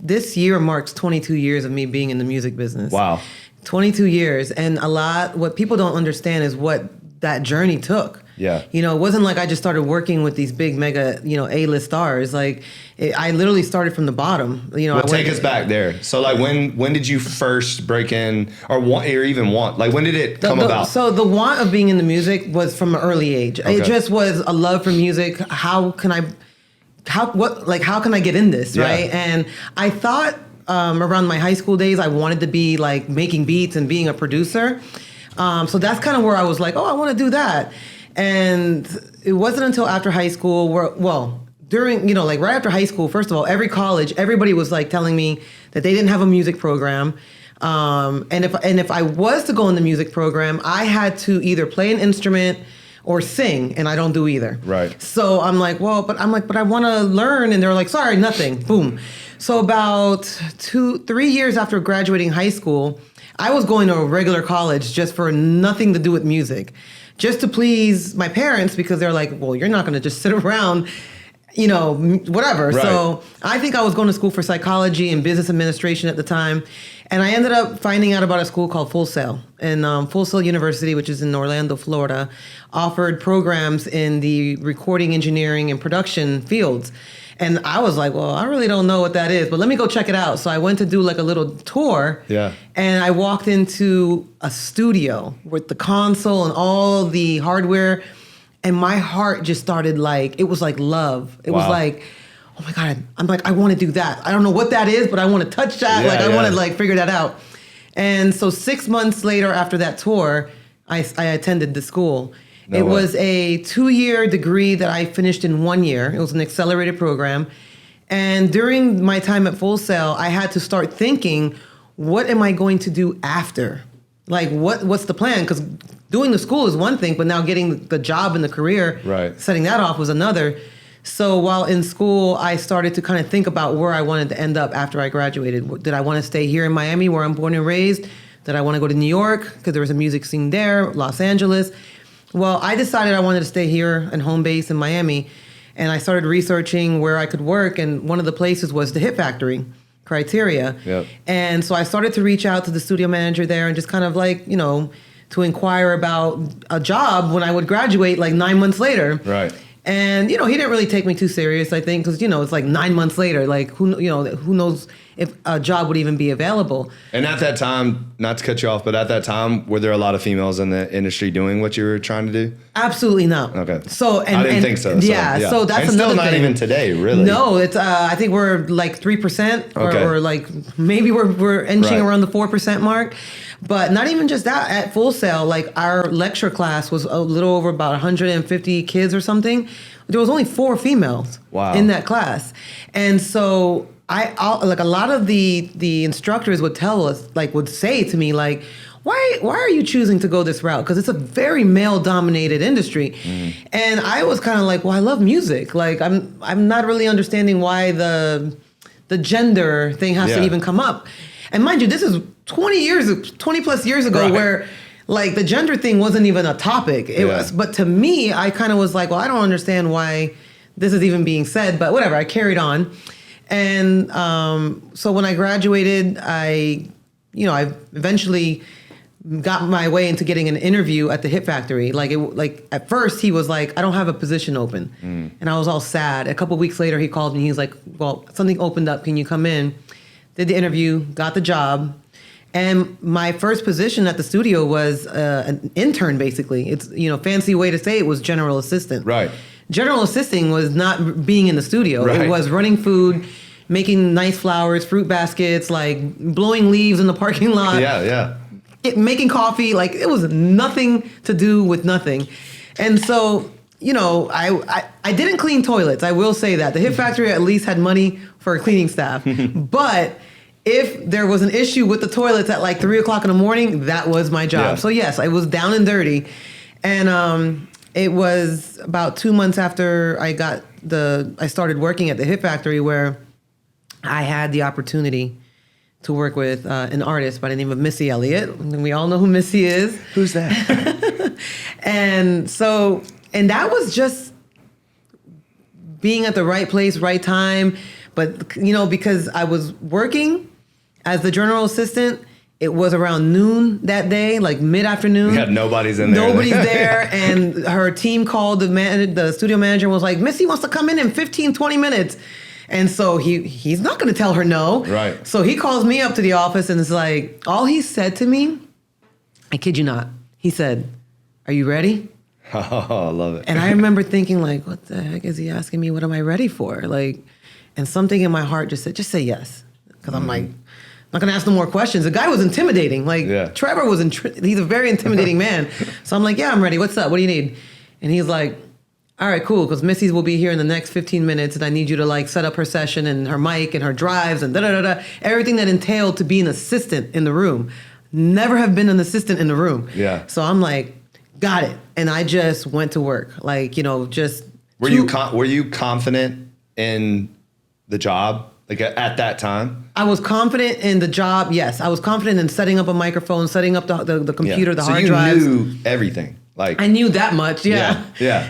this year marks 22 years of me being in the music business. Wow. 22 years. And what people don't understand is what that journey took. Yeah. You know, it wasn't like I just started working with these big mega, A-list stars. Like I literally started from the bottom. Well, take us back there. So like when did you first break in or even want? Like when did it come about? So the want of being in the music was from an early age. Okay. It just was a love for music. How can I get in this, right? And I thought around my high school days, I wanted to be like making beats and being a producer. So that's kind of where I was like, oh, I want to do that. And it wasn't until after high school right after high school, first of all, every college, everybody was like telling me that they didn't have a music program. And if I was to go in the music program, I had to either play an instrument or sing, and I don't do either. Right. So I'm like, but I want to learn. And they're like, sorry, nothing. Boom. So about 3 years after graduating high school, I was going to a regular college just for nothing to do with music, just to please my parents, because they're like, well, you're not going to just sit around, whatever. Right. So I think I was going to school for psychology and business administration at the time. And I ended up finding out about a school called Full Sail. And Full Sail University, which is in Orlando, Florida, offered programs in the recording, engineering, and production fields. And I was like, well, I really don't know what that is, but let me go check it out. So I went to do like a little tour. Yeah. And I walked into a studio with the console and all the hardware. And my heart just started it was like love. It was like, oh my God, I'm like, I want to do that. I don't know what that is, but I want to touch that. I want to figure that out. And so 6 months later after that tour, I attended the school. It was a 2-year degree that I finished in 1 year. It was an accelerated program. And during my time at Full Sail, I had to start thinking, what am I going to do after? Like, what's the plan? Because doing the school is one thing, but now getting the job and the career, setting that off was another. So while in school, I started to kind of think about where I wanted to end up after I graduated. Did I want to stay here in Miami, where I'm born and raised? Did I want to go to New York, because there was a music scene there, Los Angeles? Well, I decided I wanted to stay here and home base in Miami, and I started researching where I could work, and one of the places was the Hit Factory, Criteria. Yep. And so I started to reach out to the studio manager there and just kind of to inquire about a job when I would graduate 9 months later. Right. And, he didn't really take me too serious, I think, because, it's 9 months later, who knows if a job would even be available. And at that time, not to cut you off, but at that time, were there a lot of females in the industry doing what you were trying to do? Absolutely not. Okay. So I didn't think so. Yeah, so that's another thing. And still not even today, really. No, it's I think we're 3%, or maybe we're inching around the 4% mark. But not even just that, at Full Sail, our lecture class was a little over about 150 kids or something. There was only 4 females in that class. And so a lot of the instructors would tell us, would say to me, why are you choosing to go this route? Because it's a very male-dominated industry. Mm. And I was kind of well, I love music. I'm not really understanding why the gender thing has to even come up. And mind you, this is 20 plus years ago, where the gender thing wasn't even a topic. It was, but to me, I kind of was well, I don't understand why this is even being said, but whatever, I carried on. And so when I graduated, I eventually got my way into getting an interview at the Hit Factory. At first he was I don't have a position open. Mm. And I was all sad. A couple of weeks later, he called me. He's like, well, something opened up. Can you come in? Did the interview, got the job. And my first position at the studio was an intern, basically. It's, fancy way to say it was general assistant. Right. General assisting was not being in the studio. Right. It was running food, making nice flowers, fruit baskets, blowing leaves in the parking lot. Yeah. Making coffee. It was nothing to do with nothing. And so, I didn't clean toilets. I will say that. The Hit Factory at least had money for a cleaning staff. But if there was an issue with the toilets at 3 o'clock in the morning, that was my job. Yeah. So yes, I was down and dirty. And it was about 2 months after I started working at the Hit Factory where I had the opportunity to work with an artist by the name of Missy Elliott. And we all know who Missy is. Who's that? And that was just being at the right place, right time. But, you know, because I was working as the general assistant, it was around noon that day, like mid-afternoon. Yeah, nobody's in there. Nobody's there. And her team called the studio manager and was like, Missy wants to come in 15, 20 minutes. And so he's not going to tell her no. Right. So he calls me up to the office and is like, all he said to me, I kid you not, he said, are you ready? Oh, I love it. And I remember thinking like, what the heck is he asking me? What am I ready for? Like, and something in my heart just said, just say yes. Because I'm like, I'm not gonna ask no more questions. The guy was intimidating. Like Trevor was, he's a very intimidating man. So I'm like, yeah, I'm ready. What's up? What do you need? And he's like, all right, cool. Because Missy's will be here in the next 15 minutes, and I need you to like set up her session and her mic and her drives and everything that entailed to be an assistant in the room. Never have been an assistant in the room. Yeah. So I'm like, got it. And I just went to work. Like, you know, just. Were you confident in the job? Like at that time? I was confident in the job, yes. I was confident in setting up a microphone, setting up the computer, the hard drives. So you knew everything. Like I knew that much, yeah.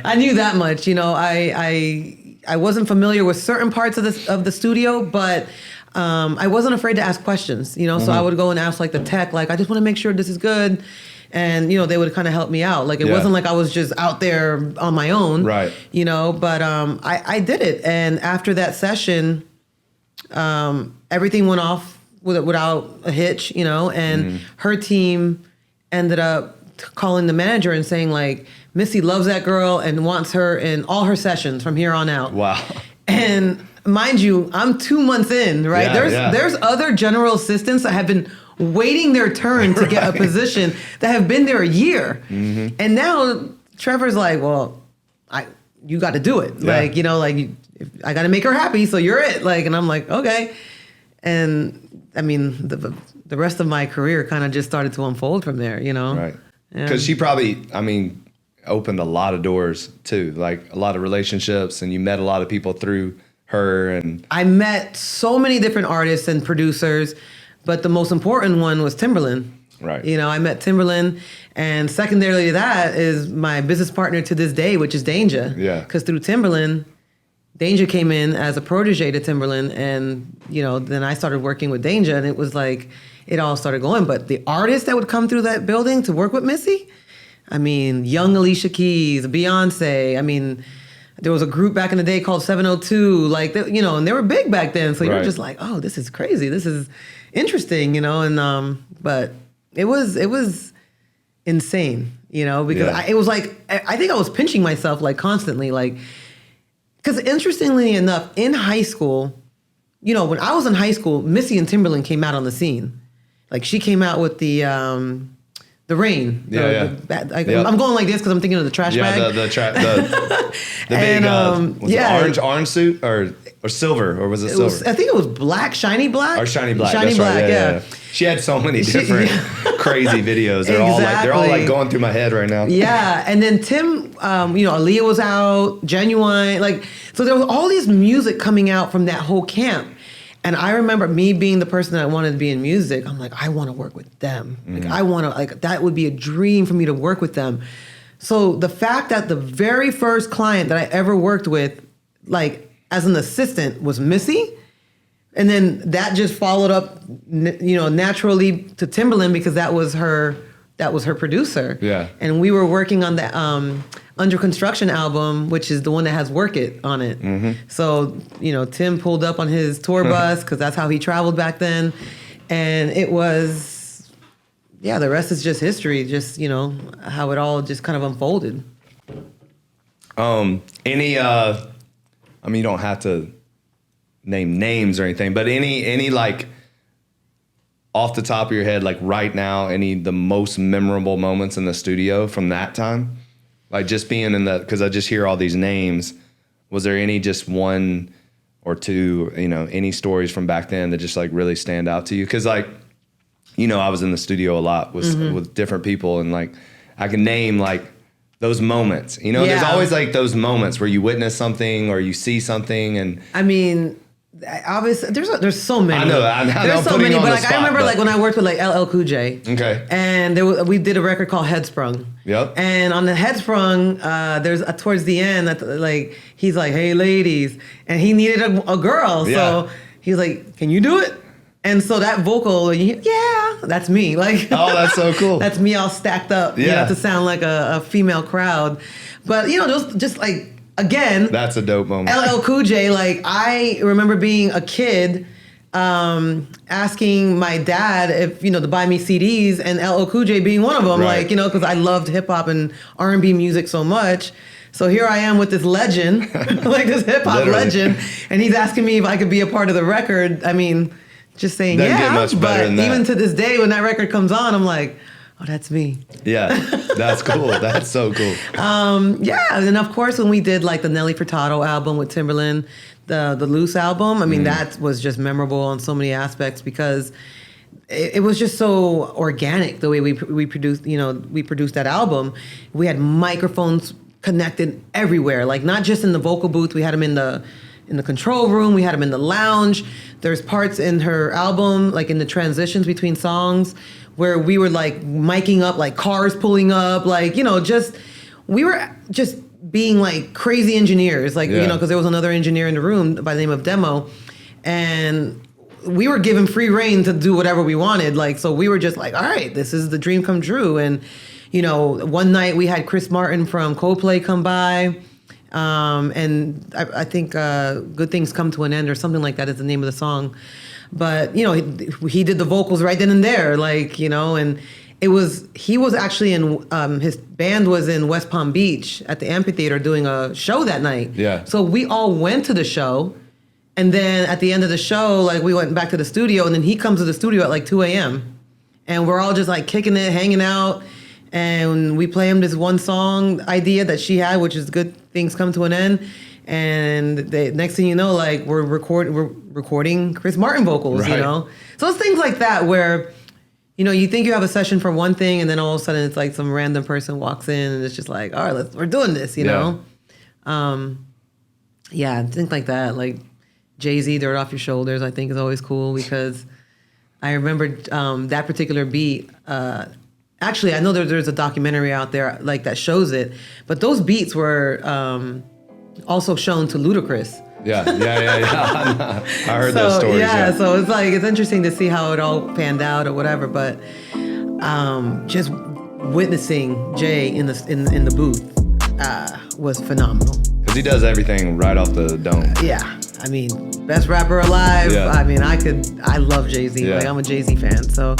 I knew that much. You know, I wasn't familiar with certain parts of the studio, but I wasn't afraid to ask questions, you know. So I would go and ask like the tech, like, I just want to make sure this is good. And, you know, they would kind of help me out. Like, it wasn't like I was just out there on my own. Right. You know, but I did it. And after that session, everything went off without a hitch, you know, and her team ended up calling the manager and saying like, Missy loves that girl and wants her in all her sessions from here on out. Wow. And mind you, I'm 2 months in, right? There's other general assistants that have been waiting their turn to get a position that have been there a year. And now Trevor's like, well, you got to do it. Like, you know, like I got to make her happy. So you're it. Like, and I'm like, okay. And I mean, the rest of my career kind of just started to unfold from there, you know? Right. Because she probably, I mean, opened a lot of doors too, like a lot of relationships, and you met a lot of people through her. And I met so many different artists and producers, but the most important one was Timbaland. Right. You know, I met Timbaland, and secondarily to that is my business partner to this day, which is Danja. Yeah. Because through Timbaland, Danja came in as a protege to Timbaland, and, you know, then I started working with Danja, and it was like, it all started going. But the artists that would come through that building to work with Missy, I mean, young Alicia Keys, Beyonce, I mean, there was a group back in the day called 702, like, you know, and they were big back then. So you were just like, oh, this is crazy. This is interesting, you know, and, but it was insane, you know, because it was like, I think I was pinching myself like constantly, like, because interestingly enough, in high school, you know, when I was in high school, Missy and Timbaland came out on the scene. Like, she came out with the Rain. I'm going like this because I'm thinking of the trash bag. The big, was it orange suit or silver, or was it silver? I think it was black, shiny black. Or shiny black. Shiny black, yeah. She had so many different crazy videos. They're all like going through my head right now. Yeah, and then Tim, you know, Aaliyah was out, Genuine, like, so there was all this music coming out from that whole camp. And I remember me being the person that wanted to be in music. I'm like, I want to work with them. Like, I want to, like, that would be a dream for me to work with them. So the fact that the very first client that I ever worked with, like, as an assistant was Missy, and then that just followed up, you know, naturally to Timbaland, because that was her producer. Yeah. And we were working on that Under Construction album, which is the one that has Work It on it. So, you know, Tim pulled up on his tour bus, because that's how he traveled back then. And it was, the rest is just history, just, you know, how it all just kind of unfolded. I mean, you don't have to name names or anything, but any like, off the top of your head, like right now, the most memorable moments in the studio from that time? Like, just being in because I just hear all these names. Was there any just one or two, you know, any stories from back then that just like really stand out to you? Because, like, you know, I was in the studio a lot with different people, and like I can name like those moments. You know, there's always like those moments where you witness something or you see something, and I mean, Obviously, there's so many. I know. There's so many, but I remember like when I worked with like LL Cool J. Okay. And we did a record called Headsprung. Yep. And on the Headsprung, there's towards the end, like he's like, "Hey, ladies," and he needed a girl, so he's like, "Can you do it?" And so that vocal, that's me. Like, oh, that's so cool. That's me all stacked up. Yeah. To sound like a female crowd, but those just like. Again, that's a dope moment. LL Cool J, like I remember being a kid, asking my dad if to buy me CDs, and LL Cool J being one of them. Right. Like because I loved hip hop and R&B music so much. So here I am with this legend, like this hip hop legend, and he's asking me if I could be a part of the record. I mean, just saying Doesn't get much better than that. Even to this day, when that record comes on, I'm like, oh, that's me. Yeah, that's cool. That's so cool. And of course, when we did like the Nelly Furtado album with Timbaland, the Loose album, I mean, that was just memorable on so many aspects because it was just so organic the way we produced, we produced that album. We had microphones connected everywhere, like not just in the vocal booth. We had them in the control room. We had them in the lounge. There's parts in her album, like in the transitions between songs, where we were like miking up, like cars pulling up, like, we were just being like crazy engineers, like, because there was another engineer in the room by the name of Demo, and we were given free reign to do whatever we wanted. Like, so we were just like, all right, this is the dream come true. And, one night we had Chris Martin from Coldplay come by, and I think Good Things Come to an End or something like that is the name of the song. But, he did the vocals right then and there, like, and he was actually in, his band was in West Palm Beach at the amphitheater doing a show that night. Yeah. So we all went to the show. And then at the end of the show, like we went back to the studio, and then he comes to the studio at like 2 a.m. And we're all just like kicking it, hanging out. And we play him this one song idea that she had, which is Good Things Come to an End. And the next thing you know, like we're recording Chris Martin vocals, right. So it's things like that where, you think you have a session for one thing, and then all of a sudden it's like some random person walks in, and it's just like, all right, we're doing this, know. Things like that, like Jay-Z, Dirt Off Your Shoulders, I think is always cool because I remember that particular beat. Actually, I know there's a documentary out there like that shows it, but those beats were also shown to Ludacris. Yeah. I heard those stories. Yeah, so it's interesting to see how it all panned out or whatever. But just witnessing Jay in the booth was phenomenal. Because he does everything right off the dome. Yeah, I mean, best rapper alive. Yeah. I mean, I love Jay-Z. Yeah. Like I'm a Jay-Z fan. So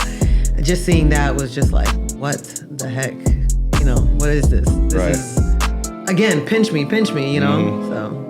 just seeing that was just like, what the heck? What is this? This is, again, pinch me, so.